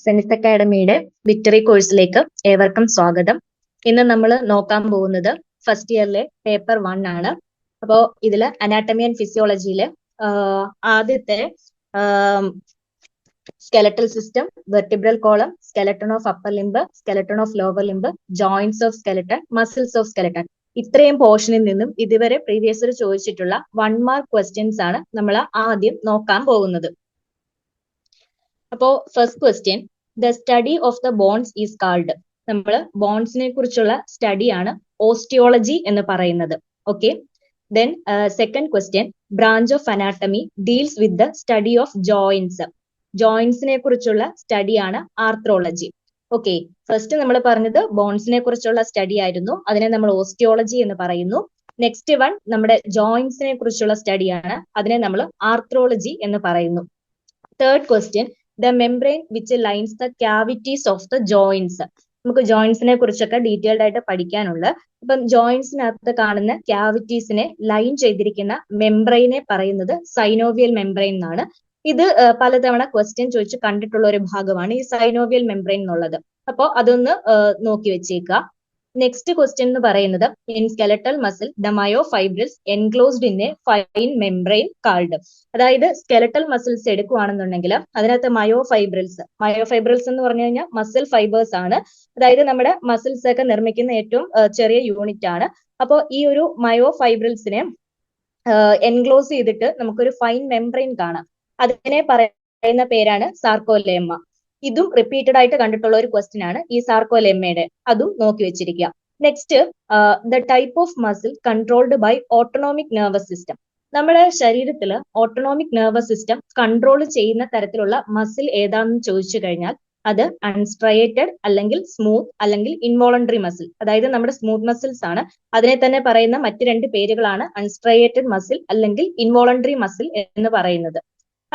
സെനിസ് അക്കാഡമിയുടെ victory കോഴ്സിലേക്ക് ഏവർക്കും സ്വാഗതം. ഇന്ന് നമ്മൾ നോക്കാൻ പോകുന്നത് ഫസ്റ്റ് ഇയറിലെ പേപ്പർ 1 ആണ്. അപ്പോൾ ഇതില് അനാട്ടമി ആൻഡ് ഫിസിയോളജിയിലെ ആദ്യത്തെ skeletal system, vertebral column, skeleton of upper limb, skeleton of lower limb, joints of skeleton, muscles of skeleton, ഇത്രയും പോർഷനിൽ നിന്നും ഇതുവരെ പ്രീവിയസ് ഇയർ ചോദിച്ചിട്ടുള്ള 1 മാർക്ക് ക്വസ്റ്റ്യൻസ് ആണ് നമ്മൾ ആദ്യം നോക്കാൻ പോകുന്നത്. അപ്പോ first question, the study of the bones is called. നമ്മൾ ബോൺസിനെ കുറിച്ചുള്ള സ്റ്റഡിയാണ് ഓസ്റ്റിയോളജി എന്ന് പറയുന്നത്. Okay, then second question, branch of anatomy deals with the study of joints. ജോയിന്റ്സിനെ കുറിച്ചുള്ള സ്റ്റഡിയാണ് ആർത്രോളജി. ഓക്കെ, ഫസ്റ്റ് നമ്മൾ പറഞ്ഞത് ബോൺസിനെ കുറിച്ചുള്ള സ്റ്റഡി ആയിരുന്നു, അതിനെ നമ്മൾ ഓസ്റ്റിയോളജി എന്ന് പറയുന്നു. നെക്സ്റ്റ് വൺ നമ്മുടെ ജോയിന്റ്സിനെ കുറിച്ചുള്ള സ്റ്റഡിയാണ്, അതിനെ നമ്മൾ ആർത്രോളജി എന്ന് പറയുന്നു. Third question, the membrane which lines the cavities of the joints. നമുക്ക് ജോയിന്റ്സിനെ കുറിച്ചൊക്കെ ഡീറ്റെയിൽഡ് ആയിട്ട് പഠിക്കാനുണ്ട്. അപ്പം ജോയിന്റ്സിനകത്ത് കാണുന്ന ക്യാവിറ്റീസിനെ ലൈൻ ചെയ്തിരിക്കുന്ന മെംബ്രെയിനെ പറയുന്നത് സൈനോവിയൽ മെംബ്രെയിൻ എന്നാണ്. ഇത് പലതവണ ക്വസ്റ്റ്യൻ ചോദിച്ച് കണ്ടിട്ടുള്ള ഒരു ഭാഗമാണ് ഈ സൈനോവിയൽ മെംബ്രെയിൻ എന്നുള്ളത്. അപ്പോൾ അതൊന്ന് നോക്കി വെച്ചേക്കുക. നെക്സ്റ്റ് ക്വസ്റ്റ്യൻ എന്ന് പറയുന്നത്, in skeletal muscle the myofibrils enclosed in a fine membrane called. അതായത് സ്കെലറ്റൽ മസിൽസ് എടുക്കുകയാണെന്നുണ്ടെങ്കിൽ അതിനകത്ത് മയോഫൈബ്രിൽസ് എന്ന് പറഞ്ഞു കഴിഞ്ഞാൽ മസിൽ ഫൈബേഴ്സ് ആണ്. അതായത് നമ്മുടെ മസിൽസ് ഒക്കെ നിർമ്മിക്കുന്ന ഏറ്റവും ചെറിയ യൂണിറ്റ് ആണ്. അപ്പോൾ ഈ ഒരു മയോഫൈബ്രിൽസിനെ എൻക്ലോസ് ചെയ്തിട്ട് നമുക്കൊരു ഫൈൻ മെംബ്രെയിൻ കാണാം. അതിനെ പറയുന്ന പേരാണ് സാർക്കോലെമ്മ. ഇതും റിപ്പീറ്റഡ് ആയിട്ട് കണ്ടിട്ടുള്ള ഒരു ക്വസ്റ്റ്യൻ ആണ് ഈ സാർക്കോലെമ്മയുടെ, അതും നോക്കി വെച്ചിരിക്കുക. Next, the type of muscle controlled by autonomic nervous system. നമ്മുടെ ശരീരത്തിൽ ഓട്ടോണോമിക് നെർവസ് സിസ്റ്റം കൺട്രോൾ ചെയ്യുന്ന തരത്തിലുള്ള മസിൽ ഏതാണെന്ന് ചോദിച്ചു കഴിഞ്ഞാൽ അത് അൺസ്ട്രയേറ്റഡ് അല്ലെങ്കിൽ സ്മൂത്ത് അല്ലെങ്കിൽ ഇൻവോളണ്ടറി മസിൽ. അതായത് നമ്മുടെ സ്മൂത്ത് മസിൽസ് ആണ്. അതിനെ തന്നെ പറയുന്ന മറ്റ് രണ്ട് പേരുകളാണ് അൺസ്ട്രയേറ്റഡ് മസിൽ അല്ലെങ്കിൽ ഇൻവോളണ്ടറി മസിൽ എന്ന് പറയുന്നത്.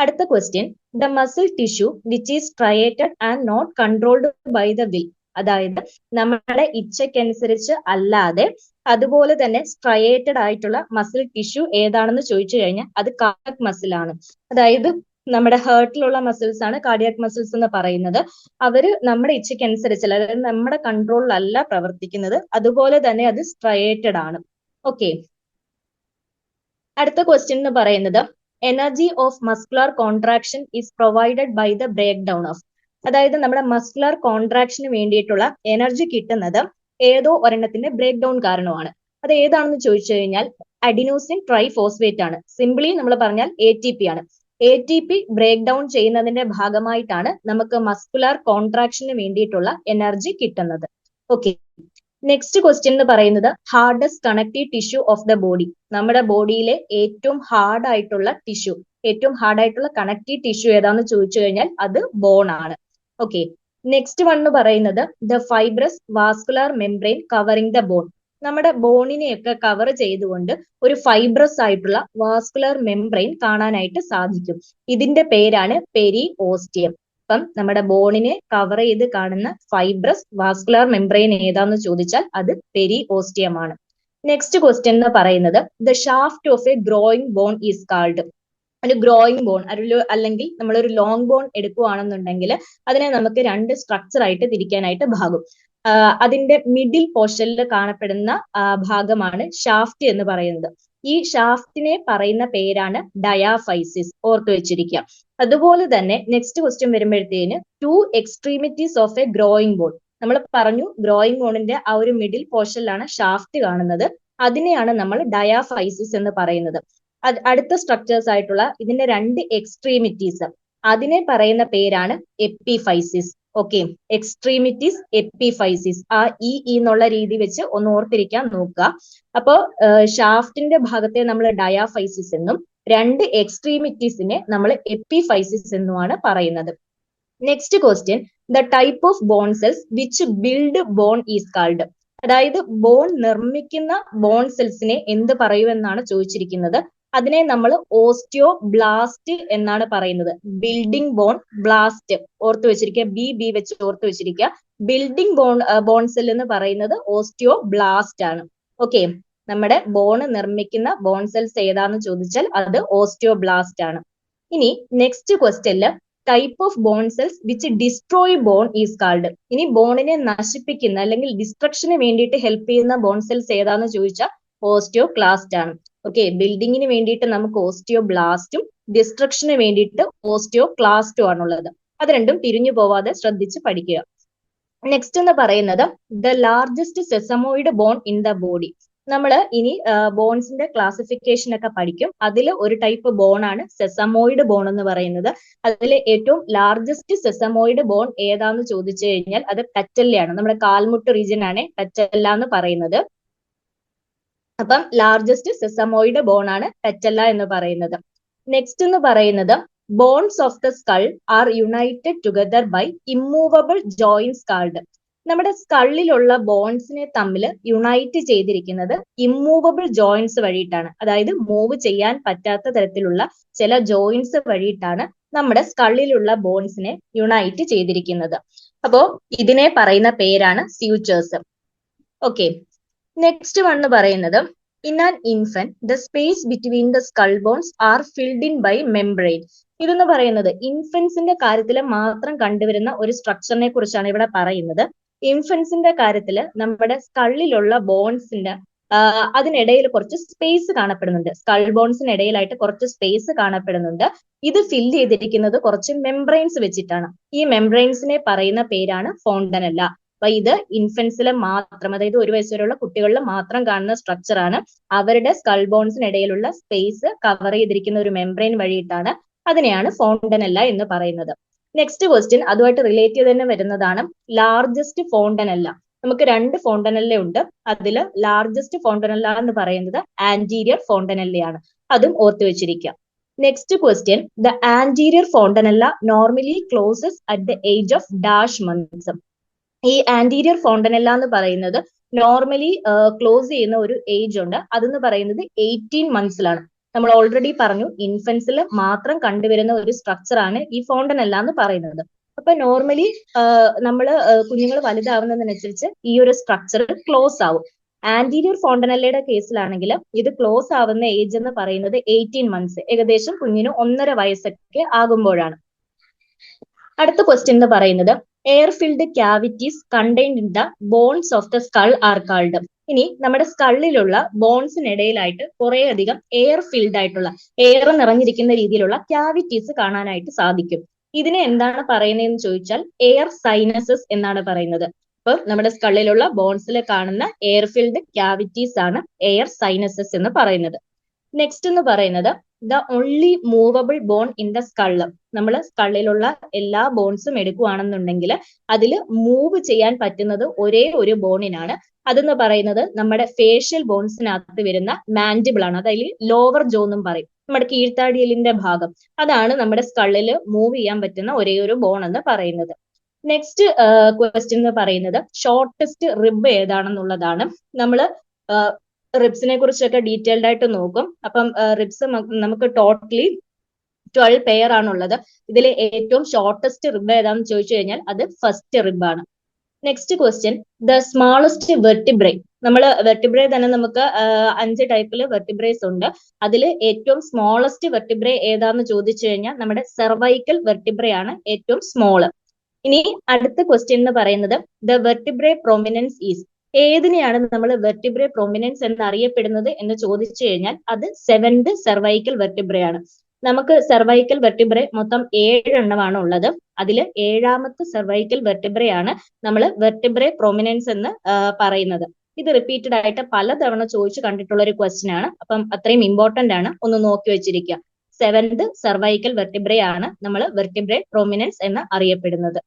അടുത്ത question, the muscle tissue which is striated and not controlled by the will. അതായത് നമ്മുടെ ഇച്ഛയ്ക്കനുസരിച്ച് അല്ലാതെ അതുപോലെ തന്നെ സ്ട്രയേറ്റഡ് ആയിട്ടുള്ള മസിൽ ടിഷ്യൂ ഏതാണെന്ന് ചോദിച്ചു കഴിഞ്ഞാൽ അത് കാർഡിയാക് മസിൽ ആണ്. അതായത് നമ്മുടെ ഹേർട്ടിലുള്ള മസിൽസ് ആണ് കാർഡിയാക് മസിൽസ് എന്ന് പറയുന്നത്. അവര് നമ്മുടെ ഇച്ഛയ്ക്കനുസരിച്ചല്ല, അതായത് നമ്മുടെ കൺട്രോളിലല്ല പ്രവർത്തിക്കുന്നത്, അതുപോലെ തന്നെ അത് സ്ട്രയേറ്റഡ് ആണ്. ഓക്കെ, അടുത്ത ക്വസ്റ്റ്യൻ എന്ന് പറയുന്നത്, energy of muscular contraction is provided by the break down of. അതായത് നമ്മുടെ മസ്കുലർ കോൺട്രാക്ഷന് വേണ്ടിയിട്ടുള്ള എനർജി കിട്ടുന്നത് ഏതോ ഒരെണ്ണത്തിന്റെ ബ്രേക്ക് ഡൗൺ കാരണമാണ്. അത് ഏതാണെന്ന് ചോദിച്ചു കഴിഞ്ഞാൽ അഡിനോസിൻ ട്രൈഫോസ്ഫേറ്റ് ആണ്. സിംപിളി നമ്മൾ പറഞ്ഞാൽ ATP ആണ്. ATP ബ്രേക്ക് ഡൗൺ ചെയ്യുന്നതിന്റെ ഭാഗമായിട്ടാണ് നമുക്ക് മസ്കുലർ കോൺട്രാക്ഷന് വേണ്ടിയിട്ടുള്ള എനർജി കിട്ടുന്നത്. ഓക്കെ, നെക്സ്റ്റ് ക്വസ്റ്റ്യൻ എന്ന് പറയുന്നത്, hardest connective tissue of the body. നമ്മുടെ ബോഡിയിലെ ഏറ്റവും ഹാർഡ് ആയിട്ടുള്ള ടിഷ്യൂ, ഏറ്റവും ഹാർഡ് ആയിട്ടുള്ള കണക്റ്റീവ് ടിഷ്യൂ ഏതാണെന്ന് ചോദിച്ചു കഴിഞ്ഞാൽ അത് ബോൺ ആണ്. ഓക്കെ, നെക്സ്റ്റ് വൺ എന്ന് പറയുന്നത്, the fibrous vascular membrane covering the bone. നമ്മുടെ ബോണിനെയൊക്കെ കവർ ചെയ്തുകൊണ്ട് ഒരു ഫൈബ്രസ് ആയിട്ടുള്ള വാസ്കുലർ മെംബ്രെയിൻ കാണാനായിട്ട് സാധിക്കും. ഇതിന്റെ പേരാണ് പെരി ഓസ്റ്റിയം. അപ്പം നമ്മുടെ ബോണിനെ കവർ ചെയ്ത് കാണുന്ന ഫൈബ്രസ് വാസ്കുലർ മെംബ്രെയിൻ ഏതാന്ന് ചോദിച്ചാൽ അത് പെരി ഓസ്റ്റിയം ആണ്. നെക്സ്റ്റ് ക്വസ്റ്റ്യൻ എന്ന് പറയുന്നത്, the shaft of a growing bone is called. ഒരു ഗ്രോയിങ് ബോൺ അല്ലെങ്കിൽ നമ്മളൊരു ലോങ് ബോൺ എടുക്കുകയാണെന്നുണ്ടെങ്കിൽ അതിനെ നമുക്ക് രണ്ട് സ്ട്രക്ചർ ആയിട്ട് തിരിക്കാനായിട്ട് ഭാഗം. അതിന്റെ മിഡിൽ പോർഷനിൽ കാണപ്പെടുന്ന ഭാഗമാണ് ഷാഫ്റ്റ് എന്ന് പറയുന്നത്. ഈ ഷാഫ്റ്റിനെ പറയുന്ന പേരാണ് ഡയാഫൈസിസ്, ഓർത്തു വെച്ചിരിക്കുക. അതുപോലെ തന്നെ നെക്സ്റ്റ് ക്വസ്റ്റ്യൻ വരുമ്പോഴത്തേന്, two extremities of a growing bone. നമ്മൾ പറഞ്ഞു ഗ്രോയിങ് ബോണിന്റെ ആ ഒരു മിഡിൽ പോർഷനിലാണ് ഷാഫ്റ്റ് കാണുന്നത്, അതിനെയാണ് നമ്മൾ ഡയാഫൈസിസ് എന്ന് പറയുന്നത്. അടുത്ത സ്ട്രക്ചേഴ്സ് ആയിട്ടുള്ള ഇതിന്റെ രണ്ട് എക്സ്ട്രീമിറ്റീസ്, അതിനെ പറയുന്ന പേരാണ് എപ്പിഫൈസിസ്. Okay, extremities, epiphysis. ആ എന്നുള്ള രീതി വെച്ച് ഒന്ന് ഓർത്തിരിക്കാൻ നോക്കുക. അപ്പോ ഷാഫ്റ്റിന്റെ ഭാഗത്തെ നമ്മൾ ഡയാഫൈസിസ് എന്നും രണ്ട് എക്സ്ട്രീമിറ്റീസിനെ നമ്മൾ എപ്പിഫൈസിസ് എന്നുമാണ് പറയുന്നത്. Next question, the type of bone cells which build bone is called. അതായത് ബോൺ നിർമ്മിക്കുന്ന ബോൺ സെൽസിനെ എന്ത് പറയുമെന്നാണ് ചോദിച്ചിരിക്കുന്നത്. അതിനെ നമ്മൾ ഓസ്റ്റിയോബ്ലാസ്റ്റ് എന്നാണ് പറയുന്നത്. ബിൽഡിംഗ് ബോൺ, ബ്ലാസ്റ്റ് ഓർത്തു വെച്ചിരിക്കുക, ബി വെച്ച് ഓർത്തു വെച്ചിരിക്കുക. ബിൽഡിംഗ് ബോൺ സെൽ എന്ന് പറയുന്നത് ഓസ്റ്റിയോബ്ലാസ്റ്റ് ആണ്. ഓക്കെ, നമ്മുടെ ബോൺ നിർമ്മിക്കുന്ന ബോൺ സെൽസ് ഏതാന്ന് ചോദിച്ചാൽ അത് ഓസ്റ്റിയോബ്ലാസ്റ്റ് ആണ്. ഇനി നെക്സ്റ്റ് ക്വസ്റ്റ്യനില് type of bone cells which destroy bone is called. ഇനി ബോണിനെ നശിപ്പിക്കുന്ന അല്ലെങ്കിൽ ഡിസ്ട്രക്ഷന് വേണ്ടിയിട്ട് ഹെൽപ്പ് ചെയ്യുന്ന ബോൺ സെൽസ് ഏതാന്ന് ചോദിച്ചാൽ ഓസ്റ്റിയോക്ലാസ്റ്റ് ആണ്. ഓക്കെ, ബിൽഡിങ്ങിന് വേണ്ടിയിട്ട് നമുക്ക് ഓസ്റ്റിയോബ്ലാസ്റ്റും ഡിസ്ട്രക്ഷന് വേണ്ടിയിട്ട് ഓസ്റ്റിയോക്ലാസ്റ്റും ആണുള്ളത്. അത് രണ്ടും പിരിഞ്ഞു പോവാതെ ശ്രദ്ധിച്ച് പഠിക്കുക. നെക്സ്റ്റ് എന്ന് പറയുന്നത് the largest sesamoid bone in the body. നമ്മൾ ഇനി ബോൺസിന്റെ ക്ലാസിഫിക്കേഷൻ ഒക്കെ പഠിക്കും. അതിൽ ഒരു ടൈപ്പ് ബോൺ ആണ് സെസമോയിഡ് ബോൺ എന്ന് പറയുന്നത്. അതിൽ ഏറ്റവും ലാർജസ്റ്റ് സെസമോയിഡ് ബോൺ ഏതാന്ന് ചോദിച്ചു കഴിഞ്ഞാൽ അത് പറ്റല്ലയാണ്. നമ്മുടെ കാൽമുട്ട് റീജിയൻ ആണ് പറ്റല്ല എന്ന് പറയുന്നത്. അപ്പം ലാർജസ്റ്റ് സെസമോയിഡ് ബോൺ ആണ് പറ്റല്ല എന്ന് പറയുന്നത്. നെക്സ്റ്റ് എന്ന് പറയുന്നത് bones of the skull are united together by immovable joints called. നമ്മുടെ സ്കളിലുള്ള ബോൺസിനെ തമ്മിൽ യുണൈറ്റ് ചെയ്തിരിക്കുന്നത് ഇമ്മൂവബിൾ ജോയിന്റ്സ് വഴിയിട്ടാണ്. അതായത് മൂവ് ചെയ്യാൻ പറ്റാത്ത തരത്തിലുള്ള ചില ജോയിന്റ്സ് വഴിയിട്ടാണ് നമ്മുടെ സ്കളിലുള്ള ബോൺസിനെ യുണൈറ്റ് ചെയ്തിരിക്കുന്നത്. അപ്പോ ഇതിനെ പറയുന്ന പേരാണ് സ്യൂച്ചേഴ്സ്. ഓക്കെ, നെക്സ്റ്റ് വൺ എന്ന് പറയുന്നത് in an infant the space between the skull bones are filled in by membrane. ഇതെന്ന് പറയുന്നത് ഇൻഫന്റ്സിന്റെ കാര്യത്തിൽ മാത്രം കണ്ടുവരുന്ന ഒരു സ്ട്രക്ചറിനെ കുറിച്ചാണ് ഇവിടെ പറയുന്നത്. ഇൻഫന്റ്സിന്റെ കാര്യത്തിൽ നമ്മുടെ സ്കളിലുള്ള ബോൺസിന്റെ അതിനിടയിൽ കുറച്ച് സ്പേസ് കാണപ്പെടുന്നുണ്ട്. സ്കൾ ബോൺസിനിടയിലായിട്ട് കുറച്ച് സ്പേസ് കാണപ്പെടുന്നുണ്ട്. ഇത് ഫില്ല് ചെയ്തിരിക്കുന്നത് കുറച്ച് മെംബ്രെയിൻസ് വെച്ചിട്ടാണ്. ഈ മെംബ്രെയിൻസിനെ പറയുന്ന പേരാണ് ഫോണ്ടനല്ല. അപ്പൊ ഇത് ഇൻഫന്റ്സിലെ മാത്രം, അതായത് 1 വയസ്സ് വരെയുള്ള കുട്ടികളിൽ മാത്രം കാണുന്ന സ്ട്രക്ചർ ആണ്. അവരുടെ സ്കൾ ബോൺസിനിടയിലുള്ള സ്പേസ് കവർ ചെയ്തിരിക്കുന്ന ഒരു മെംബ്രെയിൻ വഴിയിട്ടാണ്. അതിനെയാണ് ഫോണ്ടനല്ല എന്ന് പറയുന്നത്. നെക്സ്റ്റ് ക്വസ്റ്റ്യൻ അതുമായിട്ട് റിലേറ്റ് ചെയ്ത് തന്നെ വരുന്നതാണ് ലാർജസ്റ്റ് ഫോണ്ടനല്ല. നമുക്ക് 2 ഫോണ്ടനല്ല ഉണ്ട്. അതിൽ ലാർജസ്റ്റ് ഫോണ്ടനല്ല എന്ന് പറയുന്നത് ആന്റീരിയർ ഫോണ്ടനല്ലയാണ്. അതും ഓർത്തു വെച്ചിരിക്കുക. Next question the anterior fontanelle normally closes at the age of dash months. ഈ ആന്റീരിയർ ഫോണ്ടനല്ല എന്ന് പറയുന്നത് നോർമലി ക്ലോസ് ചെയ്യുന്ന ഒരു ഏജ് ഉണ്ട്. അതെന്ന് പറയുന്നത് 18 മന്ത്സിലാണ്. നമ്മൾ ഓൾറെഡി പറഞ്ഞു ഇൻഫന്റ്സിൽ മാത്രം കണ്ടുവരുന്ന ഒരു സ്ട്രക്ചർ ആണ് ഈ ഫോണ്ടനല്ല എന്ന് പറയുന്നത്. അപ്പൊ നോർമലി നമ്മൾ കുഞ്ഞുങ്ങൾ വലുതാവുന്നതിനനുസരിച്ച് ഈ ഒരു സ്ട്രക്ചർ ക്ലോസ് ആവും. ആന്റീരിയർ ഫോണ്ടനല്ലയുടെ കേസിലാണെങ്കിൽ ഇത് ക്ലോസ് ആവുന്ന ഏജ് എന്ന് പറയുന്നത് 18 മന്ത്സ്, ഏകദേശം കുഞ്ഞിന് 1.5 വയസ്സൊക്കെ ആകുമ്പോഴാണ്. അടുത്ത ക്വസ്റ്റ്യൻ എന്ന് പറയുന്നത് air filled cavities contained in the bones of the skull are called. ഇനി നമ്മുടെ സ്കളിലുള്ള ബോൺസിനിടയിലായിട്ട് കുറെ അധികം എയർ ഫിൽഡ് ആയിട്ടുള്ള, എയർ നിറഞ്ഞിരിക്കുന്ന രീതിയിലുള്ള ക്യാവിറ്റീസ് കാണാനായിട്ട് സാധിക്കും. ഇതിനെ എന്താണ് പറയുന്നതെന്ന് ചോദിച്ചാൽ എയർ സൈനസസ് എന്നാണ് പറയുന്നത്. അപ്പൊ നമ്മുടെ സ്കളിലുള്ള ബോൺസിൽ കാണുന്ന എയർ ഫിൽഡ് ക്യാവിറ്റീസ് ആണ് എയർ സൈനസസ് എന്ന് പറയുന്നത്. നെക്സ്റ്റ് എന്ന് പറയുന്നത് the only movable bone in the skull. നമ്മൾ സ്കളിലുള്ള എല്ലാ ബോൺസും എടുക്കുകയാണെന്നുണ്ടെങ്കിൽ അതിൽ മൂവ് ചെയ്യാൻ പറ്റുന്നത് ഒരേ ഒരു ബോണിനാണ്. അതെന്ന് പറയുന്നത് നമ്മുടെ ഫേഷ്യൽ ബോൺസിനകത്ത് വരുന്ന മാൻഡിബിൾ ആണ്. അതായത് ലോവർ ജോ എന്നും പറയും, നമ്മുടെ കീഴ്ത്താടിയലിന്റെ ഭാഗം. അതാണ് നമ്മുടെ സ്കളിൽ മൂവ് ചെയ്യാൻ പറ്റുന്ന ഒരേ ഒരു ബോൺ എന്ന് പറയുന്നത്. നെക്സ്റ്റ് ക്വസ്റ്റ്യൻ എന്ന് പറയുന്നത് ഷോർട്ടസ്റ്റ് റിബ് ഏതാണെന്നുള്ളതാണ്. നമ്മൾ റിബ്സിനെ കുറിച്ചൊക്കെ ഡീറ്റെയിൽഡ് ആയിട്ട് നോക്കും. അപ്പം റിബ്സ് നമുക്ക് ടോട്ടലി 12 പെയർ ആണുള്ളത്. ഇതിൽ ഏറ്റവും ഷോർട്ടസ്റ്റ് റിബ് ഏതാണെന്ന് ചോദിച്ചു കഴിഞ്ഞാൽ അത് ഫസ്റ്റ് റിബ് ആണ്. Next question the smallest vertebrae. നമ്മൾ വെർട്ടിബ്രേ തന്നെ നമുക്ക് 5 ടൈപ്പിൽ വെർട്ടിബ്രേസ് ഉണ്ട്. അതിൽ ഏറ്റവും സ്മോളസ്റ്റ് വെർട്ടിബ്രേ ഏതാന്ന് ചോദിച്ചു കഴിഞ്ഞാൽ നമ്മുടെ സെർവൈക്കൽ വെർട്ടിബ്രേ ആണ് ഏറ്റവും സ്മോള്. ഇനി അടുത്ത ക്വസ്റ്റ്യൻ എന്ന് പറയുന്നത് ദ വെർട്ടിബ്രേ പ്രൊമിനൻസ് ഈസ്. ഏതിനെയാണ് നമ്മൾ വെർട്ടിബ്രേ പ്രൊമിനൻസ് എന്ന് അറിയപ്പെടുന്നത് എന്ന് ചോദിച്ചു കഴിഞ്ഞാൽ അത് 7th സെർവൈക്കൽ വെർട്ടിബ്രേ ആണ്. നമുക്ക് സെർവൈക്കൽ വെർട്ടിബ്രേ മൊത്തം 7 എണ്ണമാണ് ഉള്ളത്. അതിൽ 7ാമത്തെ സെർവൈക്കൽ വെർട്ടിബ്രേ ആണ് നമ്മൾ വെർട്ടിബ്രേ പ്രൊമിനൻസ് എന്ന് പറയുന്നത്. ഇത് റിപ്പീറ്റഡ് ആയിട്ട് പലതവണ ചോദിച്ചു കണ്ടിട്ടുള്ള ഒരു ക്വസ്റ്റ്യൻ ആണ്. അപ്പം അത്രയും ഇമ്പോർട്ടന്റ് ആണ്, ഒന്ന് നോക്കി വെച്ചിരിക്കുക. 7th സെർവൈക്കൽ വെർട്ടിബ്രേ ആണ് നമ്മൾ വെർട്ടിബ്രേ പ്രൊമിനൻസ് എന്ന് അറിയപ്പെടുന്നത്.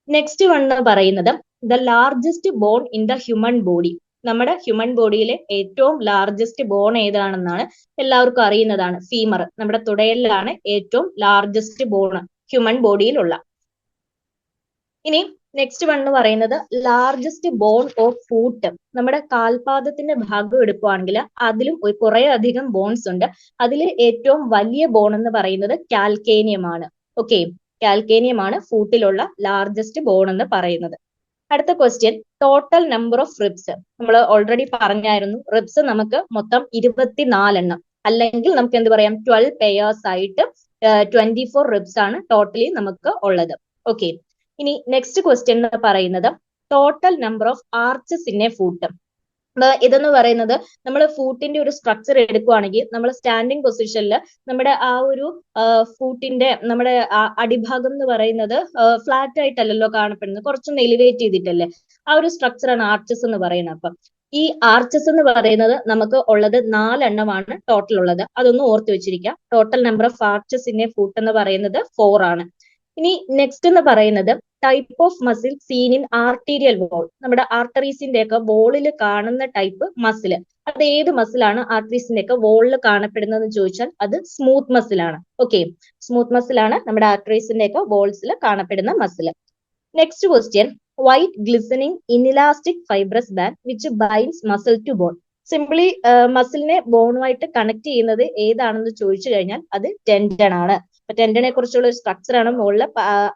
നെക്സ്റ്റ് വൺ എന്ന് പറയുന്നത് the largest bone in the human body. നമ്മുടെ ഹ്യൂമൻ ബോഡിയിലെ ഏറ്റവും ലാർജസ്റ്റ് ബോൺ ഏതാണെന്നാണ് എല്ലാവർക്കും അറിയുന്നതാണ്. ഫീമർ, നമ്മുടെ തുടയലിലാണ് ഏറ്റവും ലാർജസ്റ്റ് ബോൺ ഹ്യൂമൻ ബോഡിയിലുള്ള. ഇനി നെക്സ്റ്റ് വൺ എന്ന് പറയുന്നത് ലാർജസ്റ്റ് ബോൺ ഓഫ് ഫൂട്ട്. നമ്മുടെ കാൽപാദത്തിന്റെ ഭാഗം എടുക്കുകയാണെങ്കിൽ അതിലും കുറെ അധികം ബോൺസ് ഉണ്ട്. അതിൽ ഏറ്റവും വലിയ ബോൺ എന്ന് പറയുന്നത് കാൽക്കേനിയം ആണ്. ഓക്കെ, കാൽക്കേനിയം ആണ് ഫൂട്ടിലുള്ള ലാർജസ്റ്റ് ബോൺ എന്ന് പറയുന്നത്. അടുത്ത question total number of ribs. നമ്മൾ ഓൾറെഡി പറഞ്ഞായിരുന്നു റിബ്സ് നമുക്ക് മൊത്തം 24 എണ്ണം, അല്ലെങ്കിൽ നമുക്ക് എന്ത് പറയാം 12 പെയേഴ്സ് ആയിട്ട് 24 റിബ്സ് ആണ് ടോട്ടലി നമുക്ക് ഉള്ളത്. ഓക്കെ, ഇനി നെക്സ്റ്റ് ക്വസ്റ്റ്യൻ എന്ന് പറയുന്നത് total number of arches in a foot. ഇതെന്ന് പറയുന്നത് നമ്മൾ ഫൂട്ടിന്റെ ഒരു സ്ട്രക്ചർ എടുക്കുവാണെങ്കിൽ നമ്മൾ സ്റ്റാൻഡിങ് പൊസിഷനിൽ നമ്മുടെ ആ ഒരു ഫൂട്ടിന്റെ നമ്മുടെ അടിഭാഗം എന്ന് പറയുന്നത് ഫ്ലാറ്റ് ആയിട്ടല്ലല്ലോ കാണപ്പെടുന്നത്, കുറച്ചൊന്ന് എലിവേറ്റ് ചെയ്തിട്ടല്ലേ. ആ ഒരു സ്ട്രക്ചറാണ് ആർച്ചസ് എന്ന് പറയുന്നത്. അപ്പം ഈ ആർച്ചസ് എന്ന് പറയുന്നത് നമുക്ക് ഉള്ളത് 4 എണ്ണമാണ് ടോട്ടൽ ഉള്ളത്. അതൊന്ന് ഓർത്ത് വെച്ചിരിക്കാം. Total number of arches in a foot എന്ന് പറയുന്നത് 4 ആണ്. ഇനി നെക്സ്റ്റ് എന്ന് പറയുന്നത് type of muscle seen in arterial wall. നമ്മുടെ ആർട്ടറീസിന്റെ ഒക്കെ വോളിൽ കാണുന്ന ടൈപ്പ് മസിൽ, അത് ഏത് മസിലാണ് ആർട്ടറീസിന്റെ ഒക്കെ വോളിൽ കാണപ്പെടുന്നതെന്ന് ചോദിച്ചാൽ അത് സ്മൂത്ത് മസിലാണ്. ഓക്കെ, സ്മൂത്ത് മസിലാണ് നമ്മുടെ ആർട്ടറീസിന്റെ ഒക്കെ വോൾസിൽ കാണപ്പെടുന്ന muscle. Next question white glistening inelastic fibrous band which binds muscle to bone. Simply മസിലിനെ ബോണുമായിട്ട് കണക്ട് ചെയ്യുന്നത് ഏതാണെന്ന് ചോദിച്ചു കഴിഞ്ഞാൽ അത് ടെൻഡൺ ആണ്. അപ്പൊ ടെൻഡനെ കുറിച്ചുള്ള ഒരു സ്ട്രക്ചർ ആണ് മുകളിൽ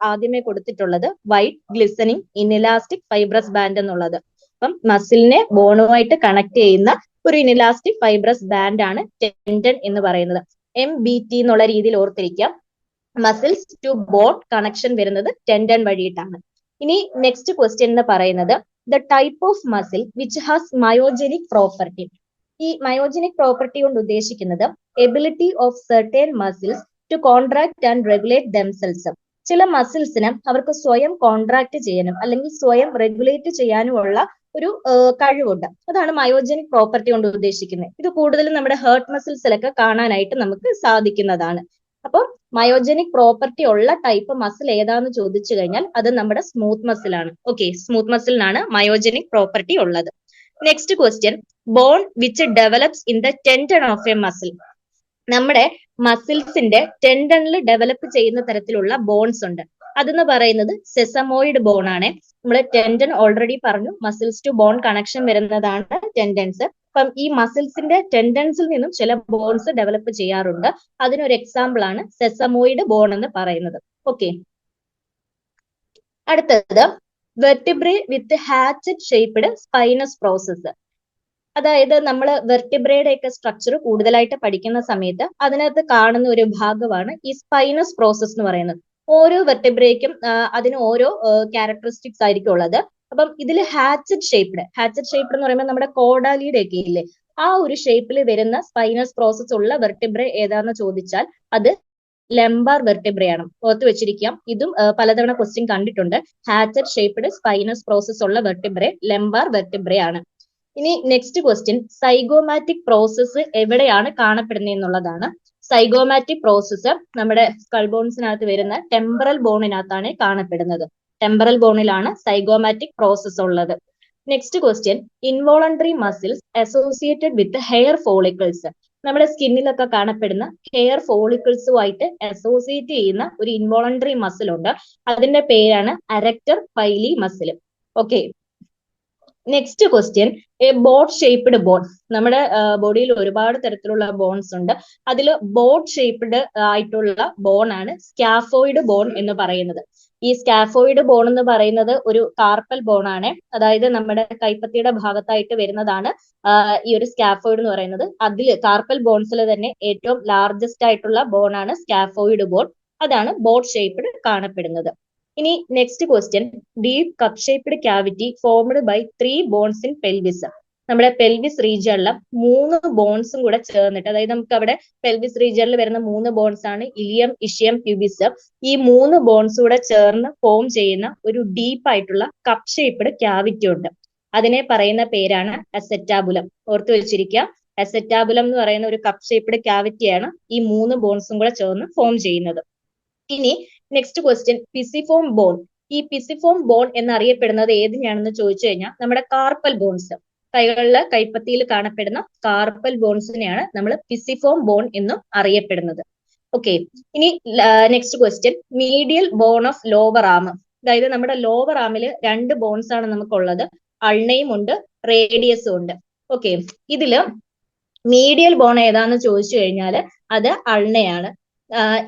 ആദ്യമേ കൊടുത്തിട്ടുള്ളത്, white glistening inelastic fibrous band എന്നുള്ളത്. അപ്പം മസിലിനെ ബോണുമായിട്ട് കണക്ട് ചെയ്യുന്ന ഒരു ഇൻഇലാസ്റ്റിക് ഫൈബ്രസ് ബാൻഡ് ആണ് ടെൻഡൺ എന്ന് പറയുന്നത്. MBT എന്നുള്ള രീതിയിൽ ഓർത്തിരിക്കാം. മസിൽസ് ടു ബോൺ കണക്ഷൻ വരുന്നത് ടെൻഡൺ വഴിയിട്ടാണ്. ഇനി നെക്സ്റ്റ് ക്വസ്റ്റ്യൻ എന്ന് പറയുന്നത് the type of muscle which has myogenic property. ഈ മയോജനിക് പ്രോപ്പർട്ടി കൊണ്ട് ഉദ്ദേശിക്കുന്നത് ability of certain muscles to contract and regulate themselves. ചില മസിൽസിന് അവർക്ക് സ്വയം കോൺട്രാക്ട് ചെയ്യാനും അല്ലെങ്കിൽ സ്വയം റെഗുലേറ്റ് ചെയ്യാനുമുള്ള ഒരു കഴിവുണ്ട്. അതാണ് മയോജനിക് പ്രോപ്പർട്ടി കൊണ്ട് ഉദ്ദേശിക്കുന്നത്. ഇത് കൂടുതലും നമ്മുടെ ഹേർട്ട് മസിൽസിലൊക്കെ കാണാനായിട്ട് നമുക്ക് സാധിക്കുന്നതാണ്. അപ്പോൾ മയോജനിക് പ്രോപ്പർട്ടി ഉള്ള ടൈപ്പ് മസിൽ ഏതാന്ന് ചോദിച്ചു കഴിഞ്ഞാൽ അത് നമ്മുടെ സ്മൂത്ത് മസിലാണ്. ഓക്കെ, സ്മൂത്ത് മസിലിനാണ് മയോജനിക് പ്രോപ്പർട്ടി ഉള്ളത്. Next question bone which develops in the tendon of a muscle. നമ്മുടെ മസിൽസിന്റെ ടെൻഡണിൽ ഡെവലപ്പ് ചെയ്യുന്ന തരത്തിലുള്ള ബോൺസ് ഉണ്ട്. അതെന്ന് പറയുന്നത് സെസമോയിഡ് ബോൺ ആണ്. നമ്മൾ ടെൻഡൺ ഓൾറെഡി പറഞ്ഞു, മസിൽസ് ടു ബോൺ കണക്ഷൻ വരുന്നതാണ് ടെൻഡൻസ്. അപ്പം ഈ മസിൽസിന്റെ ടെൻഡൻസിൽ നിന്നും ചില ബോൺസ് ഡെവലപ്പ് ചെയ്യാറുണ്ട്. അതിനൊരു എക്സാമ്പിൾ ആണ് സെസമോയിഡ് ബോൺ എന്ന് പറയുന്നത്. ഓക്കെ, അടുത്തത് വെർട്ടിബ്രേ വിത്ത് ഹാച്ചറ്റ് ഷേപ്ഡ് സ്പൈനസ് പ്രോസസ്. അതായത് നമ്മൾ വെർട്ടിബ്രയുടെ ഒക്കെ സ്ട്രക്ചർ കൂടുതലായിട്ട് പഠിക്കുന്ന സമയത്ത് അതിനകത്ത് കാണുന്ന ഒരു ഭാഗമാണ് ഈ സ്പൈനസ് പ്രോസസ് എന്ന് പറയുന്നത്. ഓരോ വെർട്ടിബ്രയ്ക്കും അതിന് ഓരോ ക്യാരക്ടറിസ്റ്റിക്സ് ആയിരിക്കും ഉള്ളത്. അപ്പം ഇതിൽ ഹാച്ചറ്റ് ഷേപ്ഡ് എന്ന് പറയുമ്പോൾ നമ്മുടെ കോടാലിയുടെ ഒക്കെ ഇല്ലേ, ആ ഒരു ഷേപ്പിൽ വരുന്ന സ്പൈനസ് പ്രോസസ് ഉള്ള വെർട്ടിബ്ര ഏതാന്ന് ചോദിച്ചാൽ അത് ലംബാർ വെർട്ടിബ്രയാണ്. ഓർത്ത് വെച്ചിരിക്കാം. ഇതും പലതവണ ക്വസ്റ്റ്യൻ കണ്ടിട്ടുണ്ട്. ഹാച്ചറ്റ് ഷേപ്ഡ് സ്പൈനസ് പ്രോസസ് ഉള്ള വെർട്ടിബ്ര ലംബാർ വെർട്ടിബ്രയാണ്. ഇനി നെക്സ്റ്റ് ക്വസ്റ്റ്യൻ സൈഗോമാറ്റിക് പ്രോസസ്സ് എവിടെയാണ് കാണപ്പെടുന്നത് എന്നുള്ളതാണ്. സൈഗോമാറ്റിക് പ്രോസസ്സ് നമ്മുടെ സ്കൾ ബോൺസിനകത്ത് വരുന്ന ടെമ്പറൽ ബോണിനകത്താണ് കാണപ്പെടുന്നത്. ടെമ്പറൽ ബോണിലാണ് സൈഗോമാറ്റിക് പ്രോസസ്സ് ഉള്ളത്. Next question involuntary muscles associated with hair follicles. നമ്മുടെ സ്കിന്നിലൊക്കെ കാണപ്പെടുന്ന ഹെയർ ഫോളിക്കിൾസുമായിട്ട് അസോസിയേറ്റ് ചെയ്യുന്ന ഒരു ഇൻവോളണ്ടറി മസിൽ ഉണ്ട്. അതിന്റെ പേരാണ് arrector pili muscle. Okay, next question a boat shaped bone. നമ്മുടെ ബോഡിയിൽ ഒരുപാട് തരത്തിലുള്ള ബോൺസ് ഉണ്ട്. അതിൽ ബോട്ട് ഷേപ്ഡ് ആയിട്ടുള്ള ബോൺ ആണ് സ്കാഫോയിഡ് ബോൺ എന്ന് പറയുന്നത്. ഈ സ്കാഫോയിഡ് ബോൺ എന്ന് പറയുന്നത് ഒരു കാർപ്പൽ ബോൺ ആണ്. അതായത് നമ്മുടെ കൈപ്പത്തിയുടെ ഭാഗത്തായിട്ട് വരുന്നതാണ് ഈ ഒരു സ്കാഫോയിഡ് എന്ന് പറയുന്നത്. അതിൽ കാർപ്പൽ ബോൺസിൽ തന്നെ ഏറ്റവും ലാർജസ്റ്റ് ആയിട്ടുള്ള ബോൺ ആണ് സ്കാഫോയിഡ് ബോൺ. അതാണ് ബോട്ട് ഷേപ്ഡ് കാണപ്പെടുന്നത്. ഇനി next question deep cup shaped cavity formed by 3 bones in pelvis. നമ്മുടെ പെൽവിസ് റീജിയണിൽ 3 ബോൺസും കൂടെ ചേർന്നിട്ട്, അതായത് നമുക്ക് അവിടെ പെൽവിസ് റീജിയണിൽ വരുന്ന 3 ബോൺസ് ആണ് ഇലിയം, ഇഷ്യം, പ്യൂബിസ്. ഈ 3 ബോൺസ് കൂടെ ചേർന്ന് ഫോം ചെയ്യുന്ന ഒരു ഡീപ്പ് ആയിട്ടുള്ള കപ്പ് ഷേപ്ഡ് ക്യാവിറ്റി ഉണ്ട്. അതിനെ പറയുന്ന പേരാണ് അസെറ്റാബുലം. ഓർത്തു വെച്ചിരിക്കുക. അസെറ്റാബുലം എന്ന് പറയുന്ന ഒരു കപ്പ് ഷേപ്ഡ് ക്യാവിറ്റിയാണ് ഈ 3 ബോൺസും കൂടെ ചേർന്ന് ഫോം ചെയ്യുന്നത്. ഇനി നെക്സ്റ്റ് ക്വസ്റ്റ്യൻ പിസിഫോം ബോൺ. ഈ പിസിഫോം ബോൺ എന്നറിയപ്പെടുന്നത് ഏതിനെയാണെന്ന് ചോദിച്ചു കഴിഞ്ഞാൽ നമ്മുടെ കാർപ്പൽ ബോൺസ്, കൈപ്പത്തിയിൽ കാണപ്പെടുന്ന കാർപ്പൽ ബോൺസിനെയാണ് നമ്മൾ പിസിഫോം ബോൺ എന്നും അറിയപ്പെടുന്നത്. ഓക്കെ, ഇനി next question medial bone of lower arm. അതായത് നമ്മുടെ ലോവർ ആമിൽ 2 ബോൺസ് ആണ് നമുക്കുള്ളത്. അൾണയും ഉണ്ട്, റേഡിയസും ഉണ്ട്. ഓക്കെ, ഇതില് മീഡിയൽ ബോൺ ഏതാന്ന് ചോദിച്ചു കഴിഞ്ഞാൽ അത് അൾണയാണ്.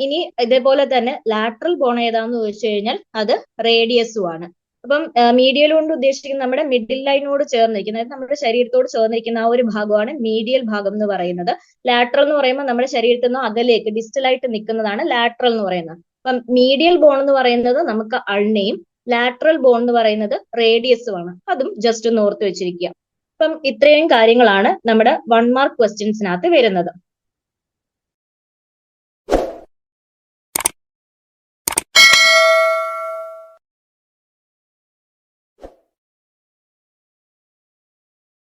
ഇനി ഇതേപോലെ തന്നെ ലാറ്ററൽ ബോൺ ഏതാന്ന് ചോദിച്ചു കഴിഞ്ഞാൽ അത് റേഡിയസും ആണ്. അപ്പം മീഡിയൽ കൊണ്ട് ഉദ്ദേശിക്കുന്നത് നമ്മുടെ മിഡിൽ ലൈനോട് ചേർന്നിരിക്കുന്ന, അതായത് നമ്മുടെ ശരീരത്തോട് ചേർന്നിരിക്കുന്ന ആ ഒരു ഭാഗമാണ് മീഡിയൽ ഭാഗം എന്ന് പറയുന്നത്. ലാറ്ററൽ എന്ന് പറയുമ്പോൾ നമ്മുടെ ശരീരത്തിൽ നിന്ന് അകലേക്ക് ഡിസ്റ്റലായിട്ട് നിൽക്കുന്നതാണ് ലാറ്ററൽ എന്ന് പറയുന്നത്. അപ്പം മീഡിയൽ ബോൺ എന്ന് പറയുന്നത് നമുക്ക് അൾനയും ലാറ്ററൽ ബോൺ എന്ന് പറയുന്നത് റേഡിയസുമാണ്. അതും ജസ്റ്റ് ഒന്ന് ഓർത്ത് വെച്ചിരിക്കുക. അപ്പം ഇത്രയും കാര്യങ്ങളാണ് നമ്മുടെ 1 മാർക്ക് ക്വസ്റ്റ്യൻസിനകത്ത് വരുന്നത്.